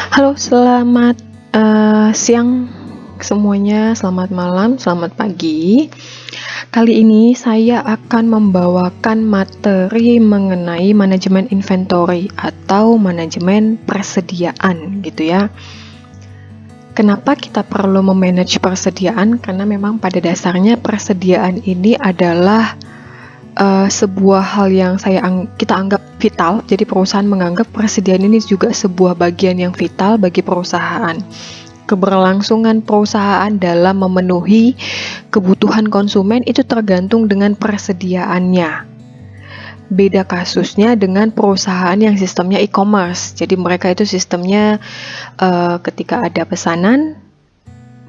Halo, selamat siang semuanya, selamat malam, selamat pagi. Kali ini saya akan membawakan materi mengenai manajemen inventory atau manajemen persediaan gitu ya. Kenapa kita perlu memanage persediaan? Karena memang pada dasarnya persediaan ini adalah sebuah hal yang kita anggap vital. Jadi perusahaan menganggap persediaan ini juga sebuah bagian yang vital bagi perusahaan. Keberlangsungan perusahaan dalam memenuhi kebutuhan konsumen itu tergantung dengan persediaannya. Beda kasusnya dengan perusahaan yang sistemnya e-commerce. Jadi mereka itu sistemnya ketika ada pesanan,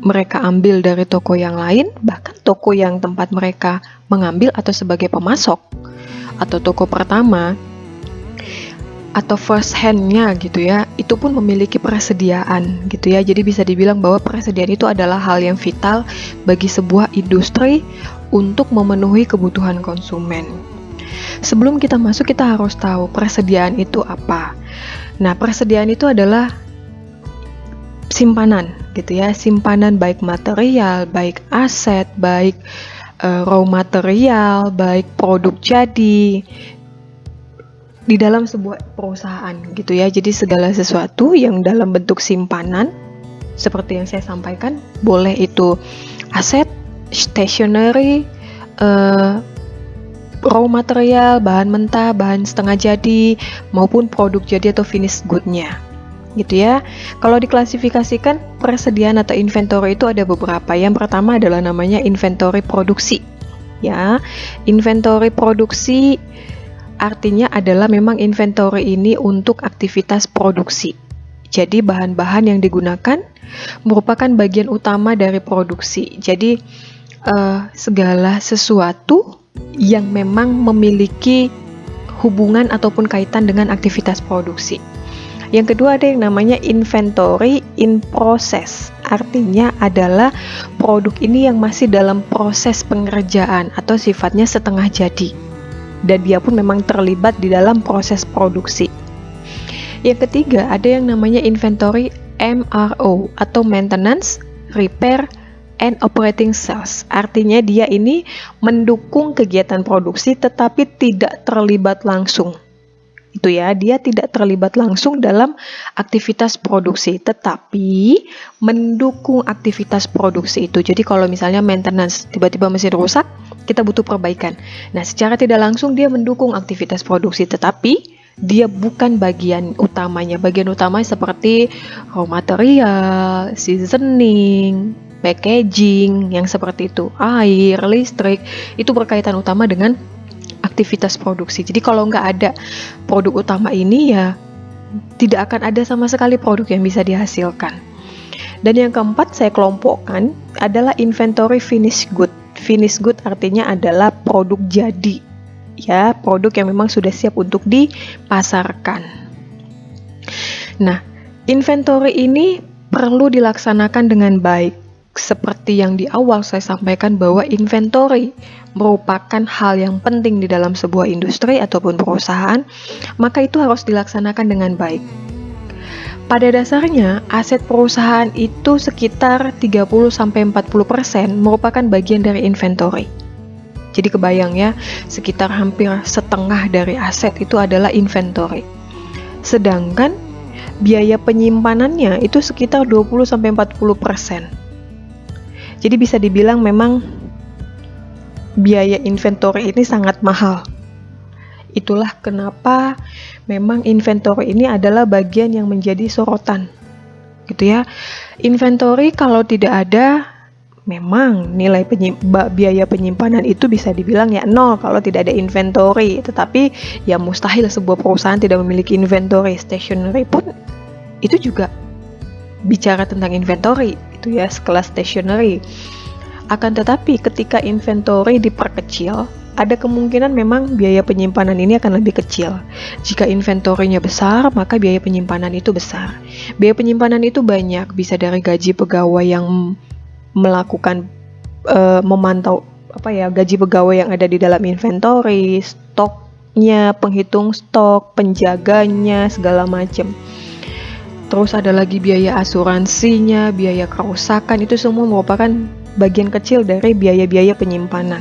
mereka ambil dari toko yang lain, bahkan toko yang tempat mereka mengambil atau sebagai pemasok, atau toko pertama, atau first hand-nya gitu ya, itu pun memiliki persediaan gitu ya. Jadi bisa dibilang bahwa persediaan itu adalah hal yang vital bagi sebuah industri untuk memenuhi kebutuhan konsumen. Sebelum kita masuk, kita harus tahu persediaan itu apa. Nah, persediaan itu adalah simpanan gitu ya, simpanan baik material, baik aset, baik raw material, baik produk jadi di dalam sebuah perusahaan gitu ya. Jadi segala sesuatu yang dalam bentuk simpanan seperti yang saya sampaikan, boleh itu aset, stationery, raw material, bahan mentah, bahan setengah jadi, maupun produk jadi atau finished good-nya gitu ya. Kalau diklasifikasikan persediaan atau inventory itu ada beberapa. Yang pertama adalah namanya inventory produksi ya. Inventory produksi artinya adalah memang inventory ini untuk aktivitas produksi. Jadi bahan-bahan yang digunakan merupakan bagian utama dari produksi. Jadi segala sesuatu yang memang memiliki hubungan ataupun kaitan dengan aktivitas produksi. Yang kedua ada yang namanya inventory in process. Artinya adalah produk ini yang masih dalam proses pengerjaan atau sifatnya setengah jadi. Dan dia pun memang terlibat di dalam proses produksi. Yang ketiga ada yang namanya inventory MRO atau maintenance, repair, and operating sales. Artinya dia ini mendukung kegiatan produksi tetapi tidak terlibat langsung. Itu ya, dia tidak terlibat langsung dalam aktivitas produksi, tetapi mendukung aktivitas produksi itu. Jadi kalau misalnya maintenance, tiba-tiba mesin rusak, kita butuh perbaikan. Nah, secara tidak langsung dia mendukung aktivitas produksi, tetapi dia bukan bagian utamanya. Bagian utamanya seperti raw material, seasoning, packaging, yang seperti itu, air, listrik, itu berkaitan utama dengan aktivitas produksi. Jadi kalau nggak ada produk utama ini ya tidak akan ada sama sekali produk yang bisa dihasilkan. Dan yang keempat saya kelompokkan adalah inventory finished good. Finished good artinya adalah produk jadi ya, produk yang memang sudah siap untuk dipasarkan. Nah, inventory ini perlu dilaksanakan dengan baik. Seperti yang di awal saya sampaikan bahwa inventory merupakan hal yang penting di dalam sebuah industri ataupun perusahaan, maka itu harus dilaksanakan dengan baik. Pada dasarnya, aset perusahaan itu sekitar 30-40% merupakan bagian dari inventory. Jadi kebayang ya, sekitar hampir setengah dari aset itu adalah inventory. Sedangkan biaya penyimpanannya itu sekitar 20-40%. Jadi bisa dibilang memang biaya inventory ini sangat mahal. Itulah kenapa memang inventory ini adalah bagian yang menjadi sorotan. Gitu ya. Inventory kalau tidak ada, memang nilai biaya penyimpanan itu bisa dibilang ya nol kalau tidak ada inventory. Tetapi ya mustahil sebuah perusahaan tidak memiliki inventory. Stationery pun itu juga bicara tentang inventory, itu ya, sekelas stationery. Akan tetapi ketika inventory diperkecil, ada kemungkinan memang biaya penyimpanan ini akan lebih kecil. Jika inventory-nya besar, maka biaya penyimpanan itu besar. Biaya penyimpanan itu banyak, bisa dari gaji pegawai yang melakukan memantau gaji pegawai yang ada di dalam inventory, stoknya, penghitung stok, penjaganya, segala macam. terus ada lagi biaya asuransinya, biaya kerusakan, itu semua merupakan bagian kecil dari biaya-biaya penyimpanan.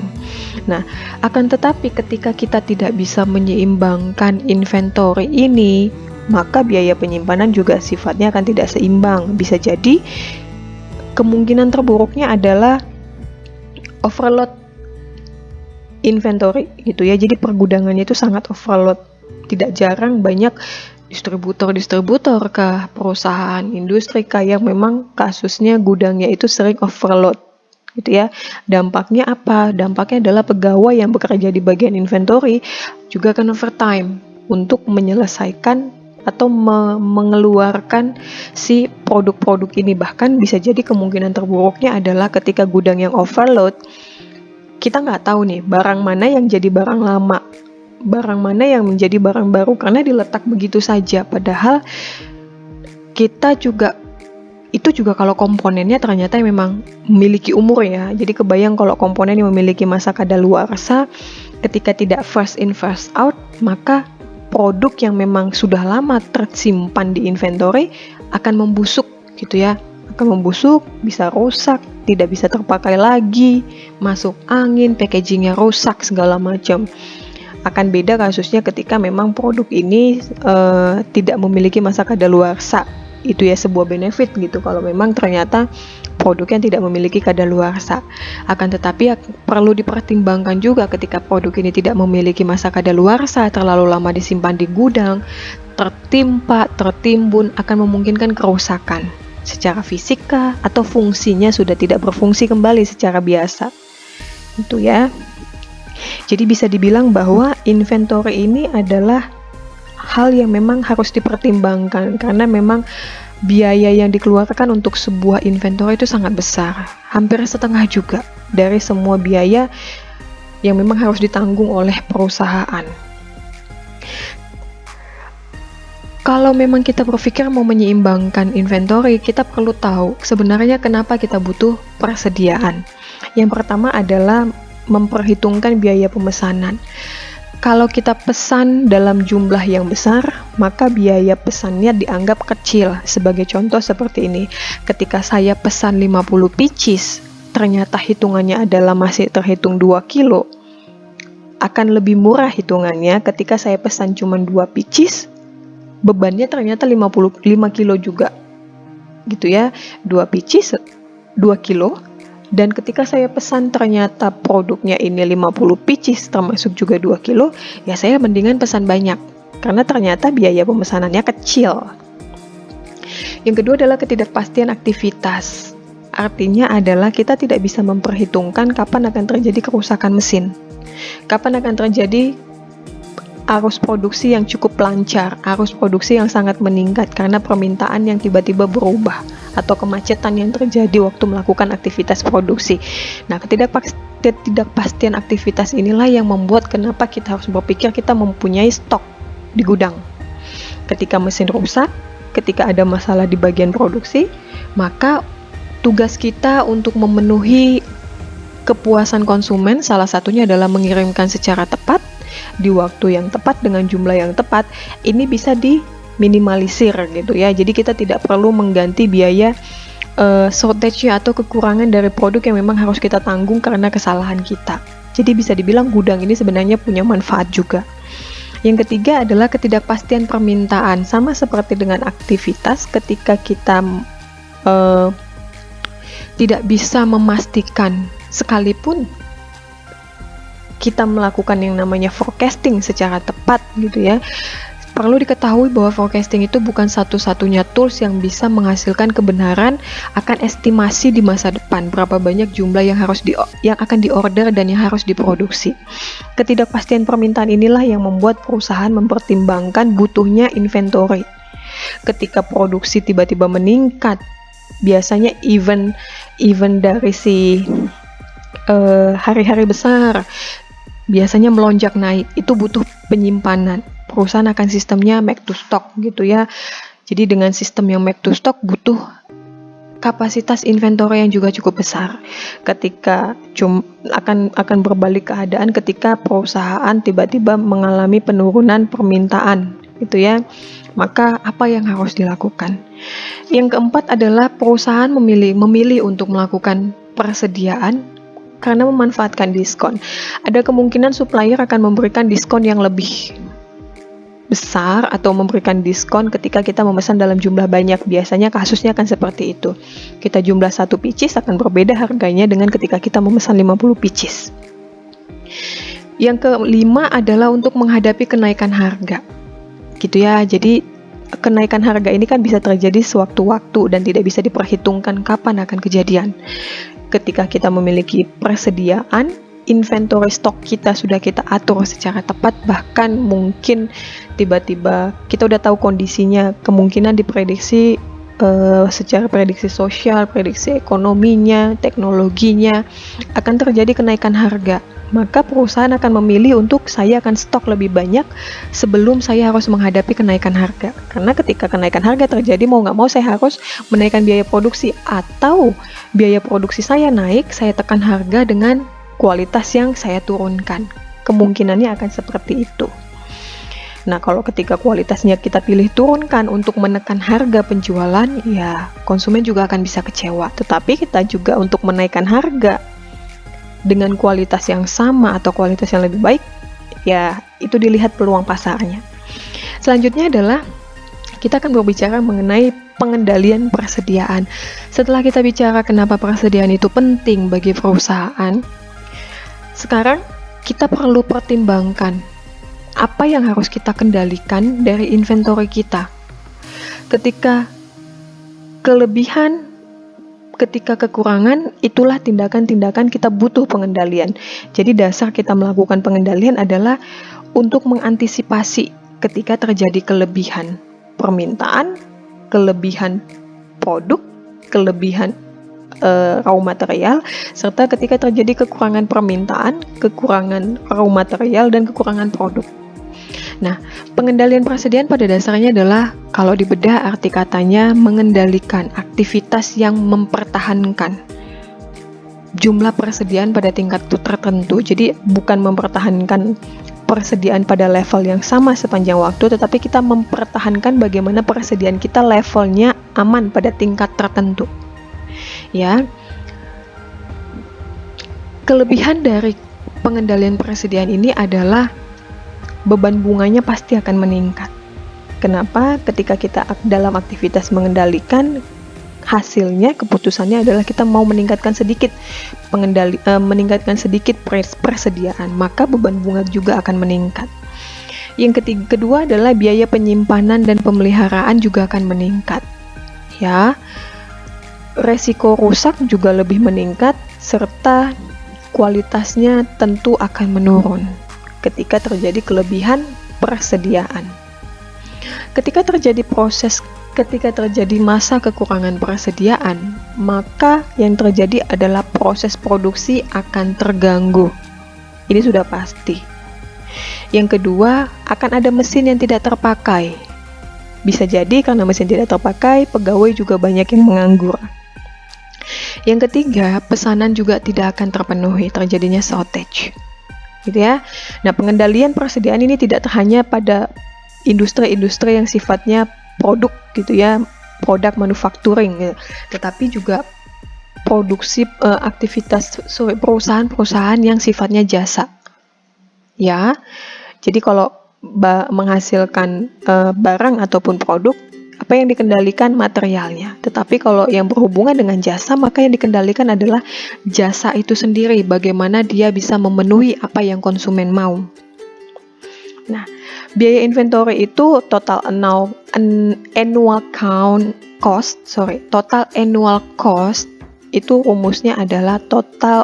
Nah, akan tetapi ketika kita tidak bisa menyeimbangkan inventory ini, maka biaya penyimpanan juga sifatnya akan tidak seimbang. Bisa jadi kemungkinan terburuknya adalah overload inventory gitu ya. Jadi pergudangannya itu sangat overload. Tidak jarang banyak distributor ke perusahaan industri yang memang kasusnya gudangnya itu sering overload gitu ya. Dampaknya apa? Dampaknya adalah pegawai yang bekerja di bagian inventory juga akan overtime untuk menyelesaikan atau mengeluarkan si produk-produk ini. Bahkan bisa jadi kemungkinan terburuknya adalah ketika gudang yang overload, kita nggak tahu nih barang mana yang jadi barang lama, barang mana yang menjadi barang baru karena diletak begitu saja. Padahal kita juga kalau komponennya ternyata memang memiliki umur ya. Jadi kebayang kalau komponen yang memiliki masa kadaluarsa, ketika tidak first in first out, maka produk yang memang sudah lama tersimpan di inventory akan membusuk gitu ya. Akan membusuk, bisa rusak, tidak bisa terpakai lagi, masuk angin, packagingnya rusak, segala macam. Akan beda kasusnya ketika memang produk ini tidak memiliki masa kadaluarsa. Itu ya sebuah benefit gitu kalau memang ternyata produk yang tidak memiliki kadaluarsa. Akan tetapi perlu dipertimbangkan juga ketika produk ini tidak memiliki masa kadaluarsa, terlalu lama disimpan di gudang, tertimbun akan memungkinkan kerusakan secara fisika atau fungsinya sudah tidak berfungsi kembali secara biasa. Itu ya. Jadi bisa dibilang bahwa inventory ini adalah hal yang memang harus dipertimbangkan karena memang biaya yang dikeluarkan untuk sebuah inventory itu sangat besar, hampir setengah juga dari semua biaya yang memang harus ditanggung oleh perusahaan. Kalau memang kita berpikir mau menyeimbangkan inventory, kita perlu tahu sebenarnya kenapa kita butuh persediaan. Yang pertama adalah memperhitungkan biaya pemesanan. Kalau kita pesan dalam jumlah yang besar, maka biaya pesannya dianggap kecil. Sebagai contoh seperti ini, ketika saya pesan 50 pieces, ternyata hitungannya adalah masih terhitung 2 kilo, akan lebih murah hitungannya ketika saya pesan cuma 2 pieces, bebannya ternyata 55 kilo juga. Gitu ya, 2 pieces, 2 kilo. Dan ketika saya pesan ternyata produknya ini 50 pieces termasuk juga 2 kilo, ya saya mendingan pesan banyak karena ternyata biaya pemesanannya kecil. Yang kedua adalah ketidakpastian aktivitas. Artinya adalah kita tidak bisa memperhitungkan kapan akan terjadi kerusakan mesin, kapan akan terjadi arus produksi yang cukup lancar, arus produksi yang sangat meningkat karena permintaan yang tiba-tiba berubah atau kemacetan yang terjadi waktu melakukan aktivitas produksi. Nah, ketidakpastian aktivitas inilah yang membuat kenapa kita harus berpikir kita mempunyai stok di gudang. Ketika mesin rusak, ketika ada masalah di bagian produksi, maka tugas kita untuk memenuhi kepuasan konsumen salah satunya adalah mengirimkan secara tepat di waktu yang tepat dengan jumlah yang tepat. Ini bisa diminimalisir gitu ya. Jadi kita tidak perlu mengganti biaya shortage atau kekurangan dari produk yang memang harus kita tanggung karena kesalahan kita. Jadi bisa dibilang gudang ini sebenarnya punya manfaat juga. Yang ketiga adalah ketidakpastian permintaan. Sama seperti dengan aktivitas, ketika kita tidak bisa memastikan, sekalipun kita melakukan yang namanya forecasting secara tepat gitu ya, perlu diketahui bahwa forecasting itu bukan satu-satunya tools yang bisa menghasilkan kebenaran akan estimasi di masa depan berapa banyak jumlah yang akan diorder dan yang harus diproduksi. Ketidakpastian permintaan inilah yang membuat perusahaan mempertimbangkan butuhnya inventory. Ketika produksi tiba-tiba meningkat, biasanya event dari si hari-hari besar biasanya melonjak naik, itu butuh penyimpanan. Perusahaan akan sistemnya make to stock gitu ya. Jadi dengan sistem yang make to stock butuh kapasitas inventory yang juga cukup besar. Ketika akan berbalik keadaan ketika perusahaan tiba-tiba mengalami penurunan permintaan gitu ya. Maka apa yang harus dilakukan? Yang keempat adalah perusahaan memilih untuk melakukan persediaan karena memanfaatkan diskon. Ada kemungkinan supplier akan memberikan diskon yang lebih besar atau memberikan diskon ketika kita memesan dalam jumlah banyak. Biasanya kasusnya akan seperti itu. Kita jumlah 1 pieces akan berbeda harganya dengan ketika kita memesan 50 pieces. Yang kelima adalah untuk menghadapi kenaikan harga. Gitu ya. Jadi kenaikan harga ini kan bisa terjadi sewaktu-waktu dan tidak bisa diperhitungkan kapan akan kejadian. Ketika kita memiliki persediaan, inventory stok kita sudah kita atur secara tepat, bahkan mungkin tiba-tiba kita udah tahu kondisinya, kemungkinan diprediksi secara prediksi sosial, prediksi ekonominya, teknologinya akan terjadi kenaikan harga. Maka perusahaan akan memilih untuk saya akan stok lebih banyak sebelum saya harus menghadapi kenaikan harga. Karena ketika kenaikan harga terjadi, mau nggak mau saya harus menaikkan biaya produksi, atau biaya produksi saya naik, saya tekan harga dengan kualitas yang saya turunkan. Kemungkinannya akan seperti itu. Nah, kalau ketika kualitasnya kita pilih turunkan untuk menekan harga penjualan, ya konsumen juga akan bisa kecewa. Tetapi kita juga untuk menaikkan harga dengan kualitas yang sama atau kualitas yang lebih baik, ya itu dilihat peluang pasarnya. Selanjutnya adalah kita akan berbicara mengenai pengendalian persediaan. Setelah kita bicara kenapa persediaan itu penting bagi perusahaan, sekarang kita perlu pertimbangkan apa yang harus kita kendalikan dari inventory kita. Ketika kelebihan, ketika kekurangan, itulah tindakan-tindakan kita butuh pengendalian. Jadi dasar kita melakukan pengendalian adalah untuk mengantisipasi ketika terjadi kelebihan permintaan, kelebihan produk, kelebihan raw material, serta ketika terjadi kekurangan permintaan, kekurangan raw material, dan kekurangan produk. Nah, pengendalian persediaan pada dasarnya adalah, kalau dibedah arti katanya, mengendalikan aktivitas yang mempertahankan jumlah persediaan pada tingkat tertentu. Jadi bukan mempertahankan persediaan pada level yang sama sepanjang waktu, tetapi kita mempertahankan bagaimana persediaan kita levelnya aman pada tingkat tertentu. Ya, kelebihan dari pengendalian persediaan ini adalah beban bunganya pasti akan meningkat. Kenapa? Ketika kita dalam aktivitas mengendalikan, hasilnya, keputusannya adalah kita mau meningkatkan sedikit meningkatkan sedikit persediaan, maka beban bunga juga akan meningkat. Yang kedua adalah biaya penyimpanan dan pemeliharaan juga akan meningkat. Ya, resiko rusak juga lebih meningkat, serta kualitasnya tentu akan menurun ketika terjadi kelebihan persediaan. Ketika terjadi masa kekurangan persediaan, maka yang terjadi adalah proses produksi akan terganggu. Ini sudah pasti. Yang kedua, akan ada mesin yang tidak terpakai. Bisa jadi karena mesin tidak terpakai, pegawai juga banyak yang menganggur. Yang ketiga, pesanan juga tidak akan terpenuhi, terjadinya shortage. Gitu ya. Nah, pengendalian persediaan ini tidak hanya pada industri-industri yang sifatnya produk gitu ya, produk manufacturing gitu, tetapi juga perusahaan-perusahaan yang sifatnya jasa. Ya. Jadi kalau menghasilkan barang ataupun produk, apa yang dikendalikan materialnya. Tetapi kalau yang berhubungan dengan jasa, maka yang dikendalikan adalah jasa itu sendiri, bagaimana dia bisa memenuhi apa yang konsumen mau. Nah, biaya inventory itu total annual cost itu rumusnya adalah total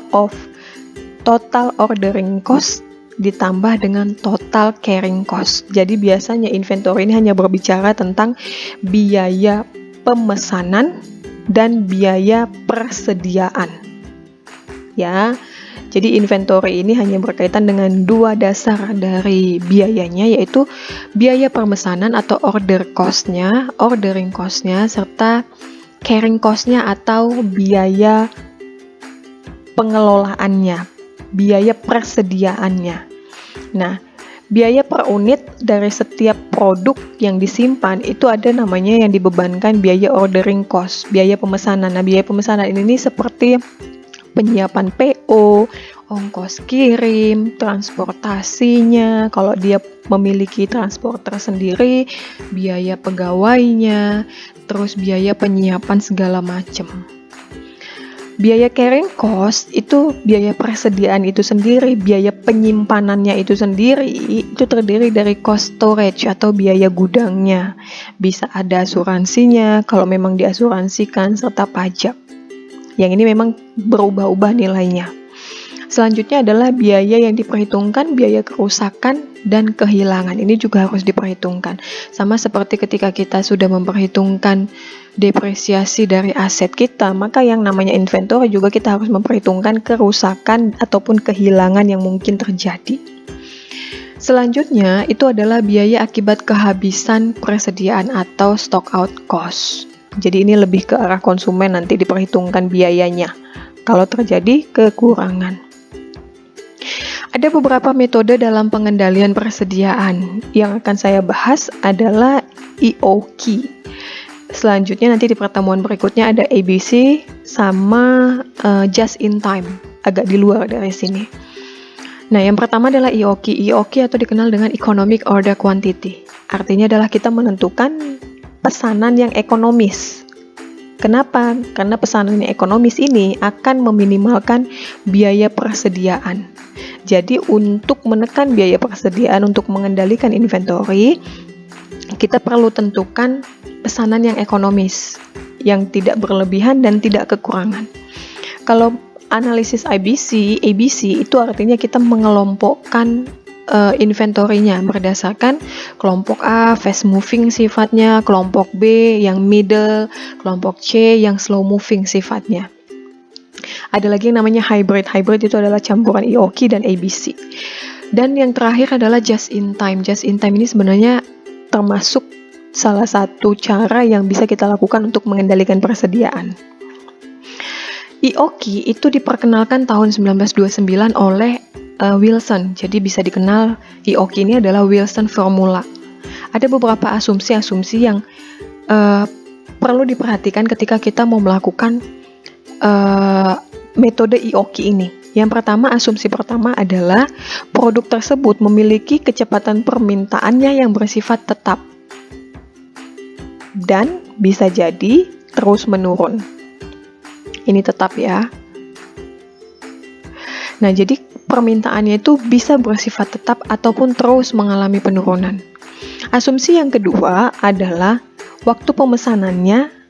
ordering cost ditambah dengan total carrying cost. Jadi biasanya inventory ini hanya berbicara tentang biaya pemesanan dan biaya persediaan. Ya. Jadi inventory ini hanya berkaitan dengan dua dasar dari biayanya, yaitu biaya pemesanan atau ordering cost-nya, serta carrying cost-nya atau biaya pengelolaannya, biaya persediaannya. Nah, biaya per unit dari setiap produk yang disimpan itu ada namanya yang dibebankan biaya ordering cost, biaya pemesanan. Nah, biaya pemesanan ini seperti penyiapan PO, ongkos kirim, transportasinya, kalau dia memiliki transporter sendiri, biaya pegawainya, terus biaya penyiapan segala macam. Biaya carrying cost itu biaya persediaan itu sendiri, biaya penyimpanannya itu sendiri, itu terdiri dari cost storage atau biaya gudangnya. Bisa ada asuransinya kalau memang diasuransikan, serta pajak. Yang ini memang berubah-ubah nilainya. Selanjutnya adalah biaya yang diperhitungkan, biaya kerusakan dan kehilangan. Ini juga harus diperhitungkan. Sama seperti ketika kita sudah memperhitungkan depresiasi dari aset kita, maka yang namanya inventory juga kita harus memperhitungkan kerusakan ataupun kehilangan yang mungkin terjadi. Selanjutnya itu adalah biaya akibat kehabisan persediaan atau stock out cost. Jadi ini lebih ke arah konsumen, nanti diperhitungkan biayanya kalau terjadi kekurangan. Ada beberapa metode dalam pengendalian persediaan. Yang akan saya bahas adalah EOQ. Selanjutnya nanti di pertemuan berikutnya ada ABC sama just in time, agak di luar dari sini. Nah, yang pertama adalah EOQ. EOQ atau dikenal dengan Economic Order Quantity. Artinya adalah kita menentukan pesanan yang ekonomis. Kenapa? Karena pesanan yang ekonomis ini akan meminimalkan biaya persediaan. Jadi untuk menekan biaya persediaan, untuk mengendalikan inventory, kita perlu tentukan pesanan yang ekonomis, yang tidak berlebihan dan tidak kekurangan. Kalau analisis ABC itu artinya kita mengelompokkan inventory-nya berdasarkan kelompok A fast moving sifatnya, kelompok B yang middle, kelompok C yang slow moving sifatnya. Ada lagi yang namanya hybrid. Hybrid itu adalah campuran EOQ dan ABC. Dan yang terakhir adalah just in time. Just in time ini sebenarnya termasuk salah satu cara yang bisa kita lakukan untuk mengendalikan persediaan. EOQ itu diperkenalkan tahun 1929 oleh Wilson. Jadi bisa dikenal EOQ ini adalah Wilson Formula. Ada beberapa asumsi-asumsi yang perlu diperhatikan ketika kita mau melakukan metode EOQ ini. Yang pertama, asumsi pertama adalah produk tersebut memiliki kecepatan permintaannya yang bersifat tetap dan bisa jadi terus menurun. Ini tetap ya. Nah, jadi permintaannya itu bisa bersifat tetap ataupun terus mengalami penurunan. Asumsi yang kedua adalah waktu pemesanannya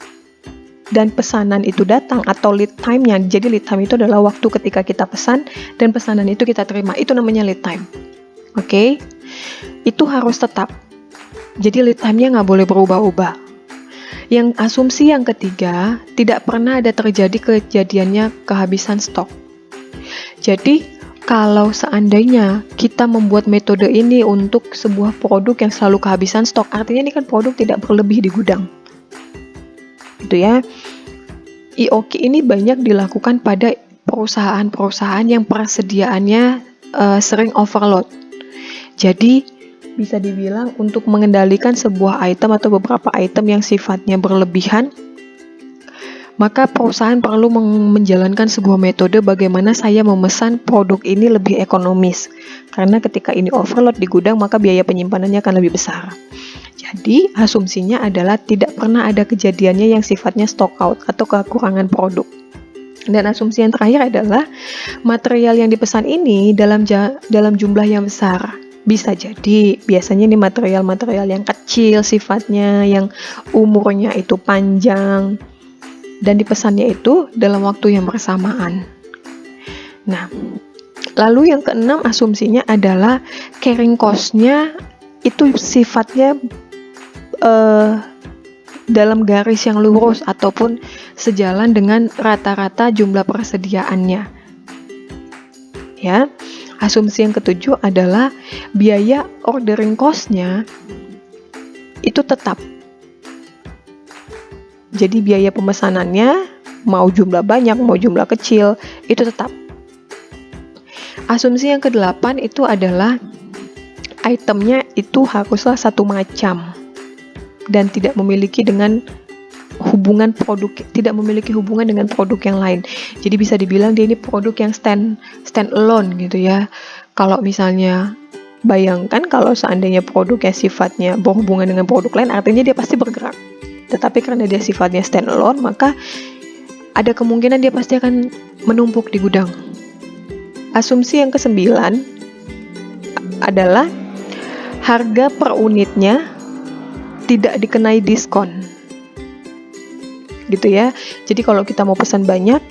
dan pesanan itu datang atau lead time-nya. Jadi lead time itu adalah waktu ketika kita pesan dan pesanan itu kita terima. Itu namanya lead time. Oke? Itu harus tetap. Jadi lead time-nya nggak boleh berubah-ubah. Yang asumsi yang ketiga, tidak pernah ada terjadi kejadiannya kehabisan stok. Jadi kalau seandainya kita membuat metode ini untuk sebuah produk yang selalu kehabisan stok, artinya ini kan produk tidak berlebih di gudang. Gitu ya. EOQ ini banyak dilakukan pada perusahaan-perusahaan yang persediaannya sering overload. Jadi bisa dibilang untuk mengendalikan sebuah item atau beberapa item yang sifatnya berlebihan, maka perusahaan perlu menjalankan sebuah metode bagaimana saya memesan produk ini lebih ekonomis. Karena ketika ini overload di gudang, maka biaya penyimpanannya akan lebih besar. Jadi, asumsinya adalah tidak pernah ada kejadiannya yang sifatnya stock out atau kekurangan produk. Dan asumsi yang terakhir adalah material yang dipesan ini dalam jumlah yang besar. Bisa jadi, biasanya ini material-material yang kecil sifatnya, yang umurnya itu panjang, dan dipesannya itu dalam waktu yang bersamaan. Nah, lalu yang keenam asumsinya adalah carrying cost-nya itu sifatnya dalam garis yang lurus ataupun sejalan dengan rata-rata jumlah persediaannya. Ya, asumsi yang ketujuh adalah biaya ordering cost-nya itu tetap. Jadi biaya pemesanannya mau jumlah banyak, mau jumlah kecil, itu tetap. Asumsi yang kedelapan itu adalah itemnya itu haruslah satu macam dan tidak memiliki hubungan dengan produk yang lain. Jadi bisa dibilang dia ini produk yang stand alone gitu ya. Kalau misalnya bayangkan kalau seandainya produknya sifatnya berhubungan dengan produk lain, artinya dia pasti bergerak. Tetapi karena dia sifatnya stand alone, maka ada kemungkinan dia pasti akan menumpuk di gudang. Asumsi yang ke-9 adalah harga per unitnya tidak dikenai diskon. Gitu ya. Jadi kalau kita mau pesan banyak,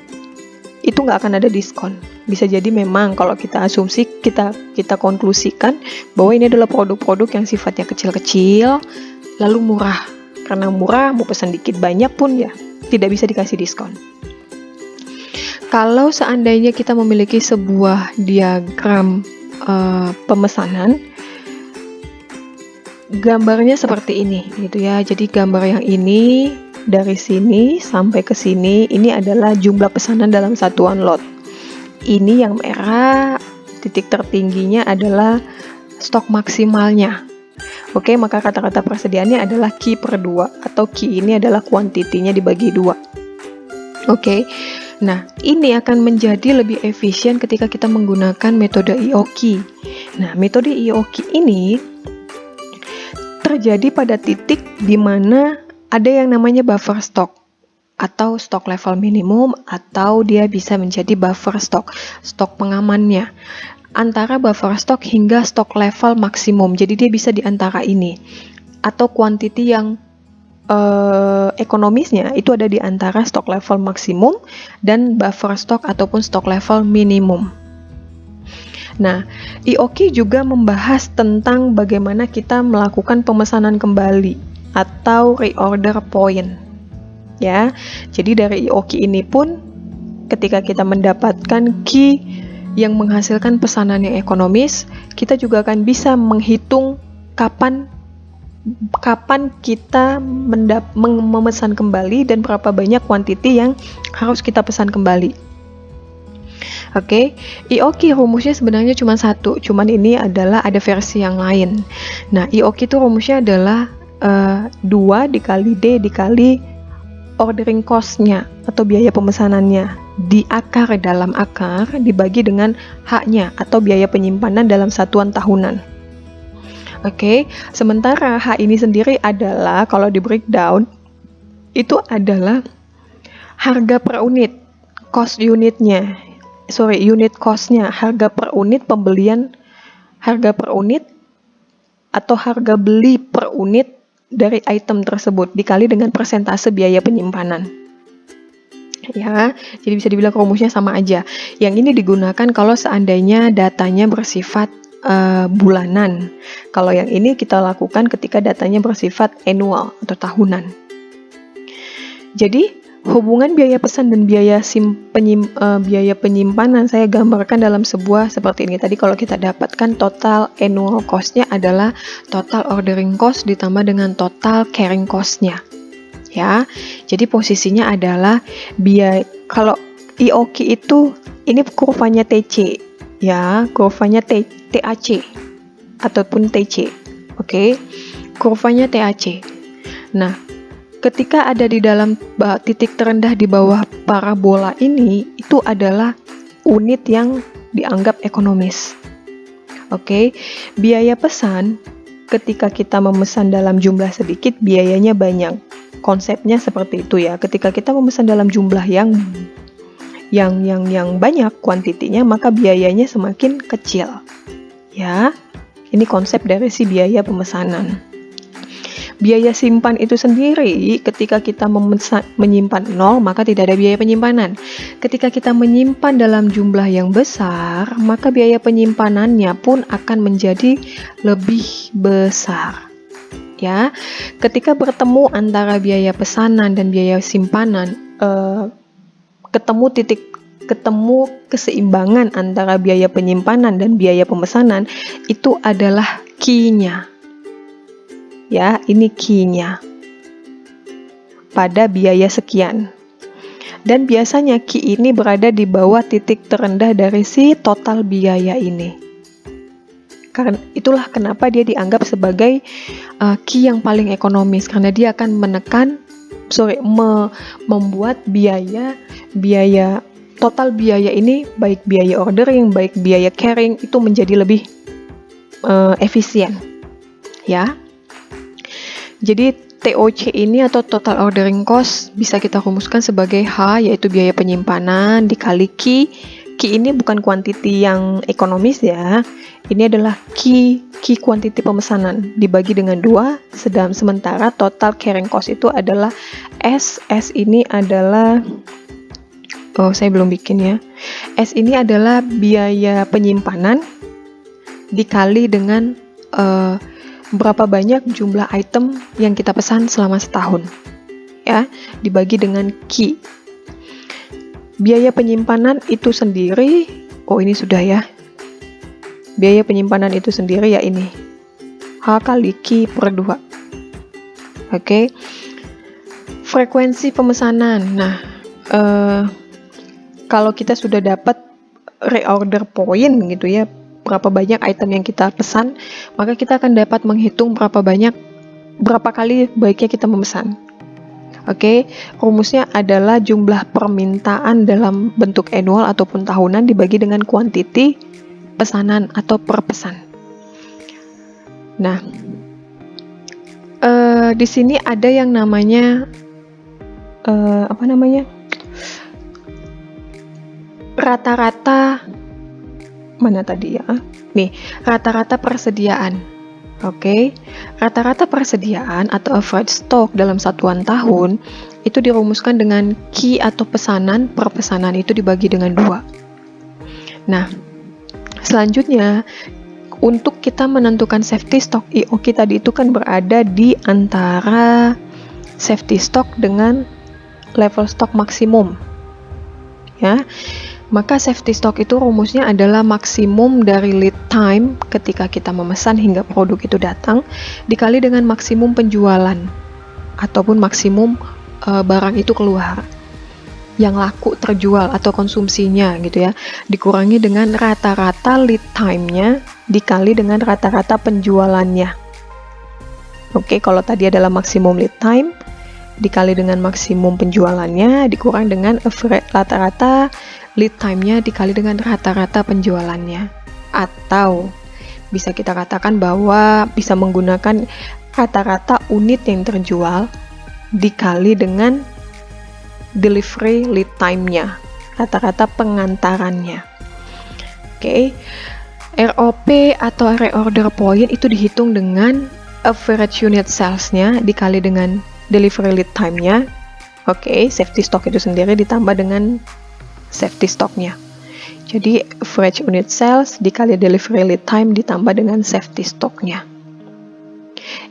itu nggak akan ada diskon. Bisa jadi memang kalau kita asumsi, kita konklusikan bahwa ini adalah produk-produk yang sifatnya kecil-kecil, lalu murah. Karena murah, mau pesan dikit banyak pun ya tidak bisa dikasih diskon. Kalau seandainya kita memiliki sebuah diagram pemesanan, gambarnya seperti ini gitu ya. Jadi gambar yang ini dari sini sampai ke sini, ini adalah jumlah pesanan dalam satuan lot. Ini yang merah, titik tertingginya adalah stok maksimalnya. Oke, maka kata-kata persediaannya adalah Q per 2, atau Q ini adalah kuantitinya dibagi 2. Oke, nah ini akan menjadi lebih efisien ketika kita menggunakan metode IOQ. Nah, metode IOQ ini terjadi pada titik di mana ada yang namanya buffer stock atau stok level minimum, atau dia bisa menjadi buffer stock pengamannya antara buffer stock hingga stok level maksimum. Jadi dia bisa di antara ini, atau kuantiti yang ekonomisnya itu ada di antara stok level maksimum dan buffer stock ataupun stok level minimum. Nah, IOQ juga membahas tentang bagaimana kita melakukan pemesanan kembali atau reorder point. Ya, jadi dari IOQ ini pun ketika kita mendapatkan key yang menghasilkan pesanan yang ekonomis, kita juga akan bisa menghitung kapan kita memesan kembali dan berapa banyak kuantiti yang harus kita pesan kembali. Oke, IOQ rumusnya sebenarnya cuma satu, cuman ini adalah ada versi yang lain. Nah, IOQ itu rumusnya adalah 2 dikali D dikali ordering cost-nya atau biaya pemesanannya dalam akar dibagi dengan H-nya atau biaya penyimpanan dalam satuan tahunan. Oke, sementara H ini sendiri adalah kalau di breakdown itu adalah harga per unit, unit cost-nya, harga per unit pembelian, harga per unit atau harga beli per unit dari item tersebut dikali dengan persentase biaya penyimpanan. Ya, jadi bisa dibilang rumusnya sama aja. Yang ini digunakan kalau seandainya datanya bersifat bulanan. Kalau yang ini kita lakukan ketika datanya bersifat annual atau tahunan. Jadi hubungan biaya pesan dan biaya penyimpanan saya gambarkan dalam sebuah seperti ini. Tadi kalau kita dapatkan total annual cost-nya adalah total ordering cost ditambah dengan total carrying cost-nya. Ya, jadi posisinya adalah kalau IOQ itu ini kurvanya TC, ya, kurvanya TAC ataupun TC. Oke, kurvanya TAC. Nah, ketika ada di dalam titik terendah di bawah parabola ini, itu adalah unit yang dianggap ekonomis. Oke, biaya pesan ketika kita memesan dalam jumlah sedikit, biayanya banyak. Konsepnya seperti itu ya. Ketika kita memesan dalam jumlah yang banyak kuantitinya, maka biayanya semakin kecil. Ya, ini konsep dari si biaya pemesanan. Biaya simpan itu sendiri, ketika kita menyimpan 0, maka tidak ada biaya penyimpanan. Ketika kita menyimpan dalam jumlah yang besar, maka biaya penyimpanannya pun akan menjadi lebih besar. Ya, ketika bertemu antara biaya pesanan dan biaya simpanan, ketemu keseimbangan antara biaya penyimpanan dan biaya pemesanan, itu adalah key-nya. Ya, ini key-nya pada biaya sekian. Dan biasanya key ini berada di bawah titik terendah dari si total biaya ini. Karena itulah kenapa dia dianggap sebagai key yang paling ekonomis, karena dia akan membuat total biaya ini, baik biaya ordering, baik biaya carrying, itu menjadi lebih efisien, ya. Jadi TOC ini atau total ordering cost bisa kita rumuskan sebagai H, yaitu biaya penyimpanan dikali Q. Q ini bukan kuantiti yang ekonomis ya. Ini adalah Q kuantiti pemesanan dibagi dengan 2, sementara total carrying cost itu adalah S. S ini adalah saya belum bikin ya. S ini adalah biaya penyimpanan dikali dengan berapa banyak jumlah item yang kita pesan selama setahun, ya, dibagi dengan Q. Biaya penyimpanan itu sendiri, ini sudah ya. Biaya penyimpanan itu sendiri ya ini, H kali Q per 2. Oke. Frekuensi pemesanan. Nah, kalau kita sudah dapat reorder point gitu ya, berapa banyak item yang kita pesan, maka kita akan dapat menghitung berapa kali baiknya kita memesan. Oke, rumusnya adalah jumlah permintaan dalam bentuk annual ataupun tahunan dibagi dengan kuantiti pesanan atau per pesan. Nah, di sini ada yang namanya rata-rata, mana tadi ya? Nih, rata-rata persediaan. Oke, rata-rata persediaan atau average stock dalam satuan tahun itu dirumuskan dengan Q atau pesanan per pesanan itu dibagi dengan 2. Nah, selanjutnya untuk kita menentukan safety stock, IOQ tadi itu kan berada di antara safety stock dengan level stock maksimum, ya. Maka safety stock itu rumusnya adalah maksimum dari lead time ketika kita memesan hingga produk itu datang dikali dengan maksimum penjualan ataupun maksimum barang itu keluar yang laku terjual atau konsumsinya gitu ya, dikurangi dengan rata-rata lead time-nya dikali dengan rata-rata penjualannya. Oke, kalau tadi adalah maksimum lead time dikali dengan maksimum penjualannya dikurang dengan rata-rata lead time-nya dikali dengan rata-rata penjualannya. Atau bisa kita katakan bahwa bisa menggunakan rata-rata unit yang terjual dikali dengan delivery lead time-nya, rata-rata pengantarannya. Oke. ROP atau reorder point itu dihitung dengan average unit sales-nya dikali dengan delivery lead time-nya. Oke, safety stock itu sendiri ditambah dengan safety stock-nya. Jadi average unit sales dikali delivery lead time ditambah dengan safety stock-nya.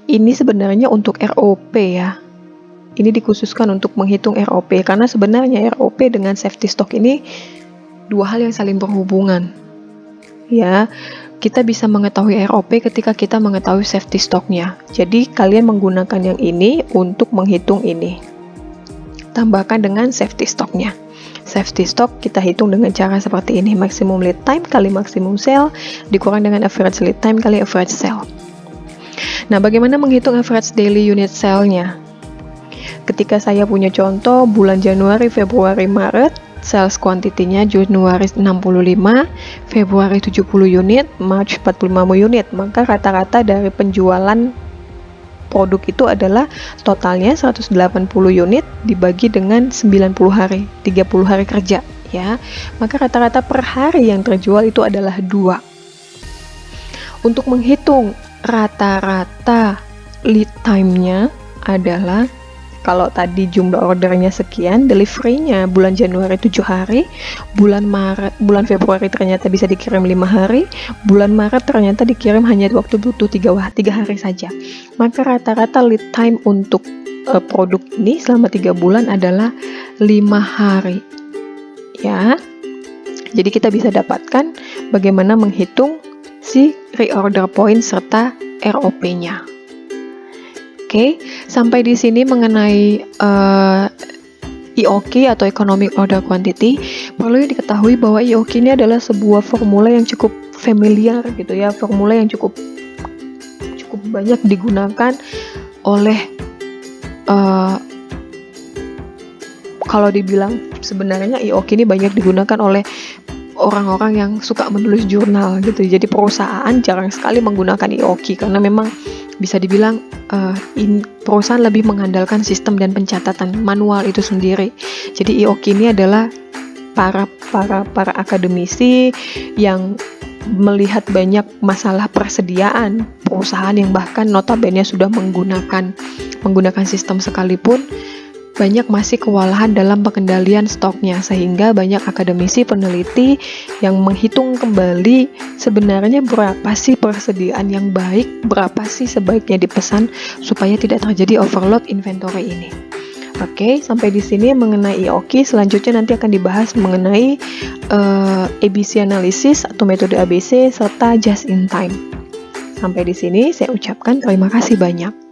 Ini sebenarnya untuk ROP ya. Ini dikhususkan untuk menghitung ROP karena sebenarnya ROP dengan safety stock ini dua hal yang saling berhubungan. Ya, kita bisa mengetahui ROP ketika kita mengetahui safety stock-nya. Jadi kalian menggunakan yang ini untuk menghitung ini. Tambahkan dengan safety stock-nya. Safety stock kita hitung dengan cara seperti ini, maximum lead time kali maximum sale dikurang dengan average lead time kali average sale. Nah, bagaimana menghitung average daily unit sale-nya? Ketika saya punya contoh bulan Januari, Februari, Maret, sales quantity-nya Januari 65, Februari 70 unit, March 45 unit, maka rata-rata dari penjualan produk itu adalah totalnya 180 unit dibagi dengan 90 hari, 30 hari kerja ya. Maka rata-rata per hari yang terjual itu adalah 2. Untuk menghitung rata-rata lead time-nya adalah kalau tadi jumlah ordernya sekian, delivery-nya bulan Januari 7 hari, bulan Februari ternyata bisa dikirim 5 hari, bulan Maret ternyata dikirim hanya waktu butuh 3 hari saja. Maka rata-rata lead time untuk produk ini selama 3 bulan adalah 5 hari. Ya. Jadi kita bisa dapatkan bagaimana menghitung si reorder point serta ROP-nya. Oke, sampai di sini mengenai EOQ atau Economic Order Quantity, perlu diketahui bahwa EOQ ini adalah sebuah formula yang cukup familiar gitu ya, formula yang cukup banyak digunakan oleh kalau dibilang sebenarnya EOQ ini banyak digunakan oleh orang-orang yang suka menulis jurnal gitu. Jadi perusahaan jarang sekali menggunakan EOQ karena memang bisa dibilang perusahaan lebih mengandalkan sistem dan pencatatan manual itu sendiri. Jadi EOQ ini adalah para akademisi yang melihat banyak masalah persediaan perusahaan yang bahkan notabene sudah menggunakan sistem sekalipun, banyak masih kewalahan dalam pengendalian stoknya, sehingga banyak akademisi peneliti yang menghitung kembali sebenarnya berapa sih persediaan yang baik, berapa sih sebaiknya dipesan supaya tidak terjadi overload inventory ini. Oke, sampai di sini mengenai EOQ. Selanjutnya nanti akan dibahas mengenai ABC analysis atau metode ABC serta just in time. Sampai di sini saya ucapkan terima kasih banyak.